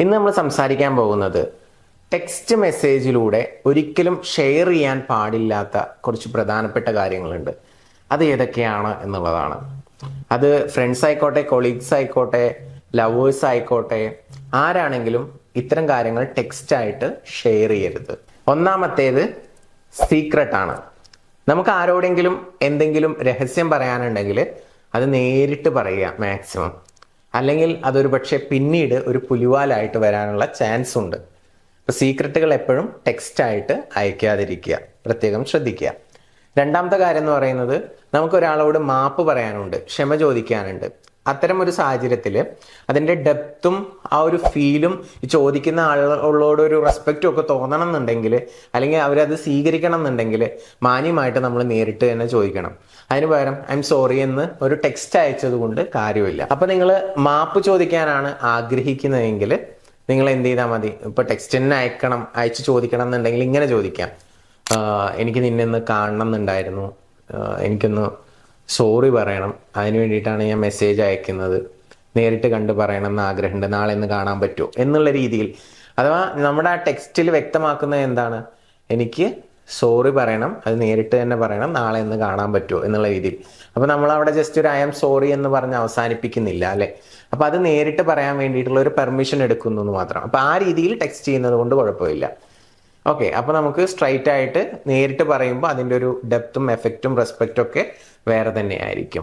ഇന്ന് നമ്മൾ സംസാരിക്കാൻ പോകുന്നത് ടെക്സ്റ്റ് മെസ്സേജിലൂടെ ഒരിക്കലും ഷെയർ ചെയ്യാൻ പാടില്ലാത്ത കുറച്ച് പ്രധാനപ്പെട്ട കാര്യങ്ങളുണ്ട്. അത് ഏതൊക്കെയാണ് എന്നുള്ളതാണ്. അത് ഫ്രണ്ട്സ് ആയിക്കോട്ടെ, കൊളീഗ്സ് ആയിക്കോട്ടെ, ലവേഴ്സ് ആയിക്കോട്ടെ, ആരാണെങ്കിലും ഇത്തരം കാര്യങ്ങൾ ടെക്സ്റ്റ് ആയിട്ട് ഷെയർ ചെയ്യരുത്. ഒന്നാമത്തേത് സീക്രട്ട് ആണ്. നമുക്ക് ആരോടെങ്കിലും എന്തെങ്കിലും രഹസ്യം പറയാനുണ്ടെങ്കിൽ അത് നേരിട്ട് പറയുക മാക്സിമം. അല്ലെങ്കിൽ അതൊരു പക്ഷെ പിന്നീട് ഒരു പുലിവാലായിട്ട് വരാനുള്ള ചാൻസ് ഉണ്ട്. അപ്പൊ സീക്രട്ടുകൾ എപ്പോഴും ടെക്സ്റ്റ് ആയിട്ട് അയക്കാതിരിക്കുക, പ്രത്യേകം ശ്രദ്ധിക്കുക. രണ്ടാമത്തെ കാര്യം എന്ന് പറയുന്നത്, നമുക്ക് ഒരാളോട് മാപ്പ് പറയാനുണ്ട്, ക്ഷമ ചോദിക്കാനുണ്ട്. അത്തരം ഒരു സാഹചര്യത്തിൽ അതിൻ്റെ ഡെപ്തും ആ ഒരു ഫീലും ചോദിക്കുന്ന ആളുകളോട് ഒരു റെസ്പെക്റ്റും ഒക്കെ തോന്നണം എന്നുണ്ടെങ്കിൽ, അല്ലെങ്കിൽ അവരത് സ്വീകരിക്കണം എന്നുണ്ടെങ്കിൽ മാന്യമായിട്ട് നമ്മൾ നേരിട്ട് തന്നെ ചോദിക്കണം. അതിന് പകരം ഐ എം സോറി എന്ന് ഒരു ടെക്സ്റ്റ് അയച്ചത് കൊണ്ട് കാര്യമില്ല. അപ്പൊ നിങ്ങൾ മാപ്പ് ചോദിക്കാനാണ് ആഗ്രഹിക്കുന്നതെങ്കിൽ നിങ്ങൾ എന്ത് ചെയ്താൽ മതി, ഇപ്പൊ ടെക്സ്റ്റ് തന്നെ അയച്ചു ചോദിക്കണം എന്നുണ്ടെങ്കിൽ ഇങ്ങനെ ചോദിക്കാം: എനിക്ക് നിന്നെ ഒന്ന് കാണണം എന്നുണ്ടായിരുന്നു, എനിക്കൊന്ന് സോറി പറയണം, അതിന് വേണ്ടിയിട്ടാണ് ഞാൻ മെസ്സേജ് അയക്കുന്നത്, നേരിട്ട് കണ്ട് പറയണം എന്ന് ആഗ്രഹമുണ്ട്, നാളെ ഒന്ന് കാണാൻ പറ്റുമോ എന്നുള്ള രീതിയിൽ. അഥവാ നമ്മുടെ ആ ടെക്സ്റ്റിൽ വ്യക്തമാക്കുന്നത് എന്താണ്, എനിക്ക് സോറി പറയണം, അത് നേരിട്ട് തന്നെ പറയണം, നാളെ ഒന്ന് കാണാൻ പറ്റുമോ എന്നുള്ള രീതിയിൽ. അപ്പൊ നമ്മൾ അവിടെ ജസ്റ്റ് ഒരു ഐ എം സോറി എന്ന് പറഞ്ഞ് അവസാനിപ്പിക്കുന്നില്ല അല്ലെ. അപ്പൊ അത് നേരിട്ട് പറയാൻ വേണ്ടിയിട്ടുള്ള ഒരു പെർമിഷൻ എടുക്കുന്നു എന്ന് മാത്രം. അപ്പൊ ആ രീതിയിൽ ടെക്സ്റ്റ് ചെയ്യുന്നത് കൊണ്ട് കുഴപ്പമില്ല. ഓക്കെ, അപ്പൊ നമുക്ക് സ്ട്രൈറ്റ് ആയിട്ട് നേരിട്ട് പറയുമ്പോൾ അതിൻ്റെ ഒരു ഡെപ്തും എഫക്റ്റും റെസ്പെക്റ്റും ഒക്കെ വേറെ തന്നെ ആയിരിക്കും.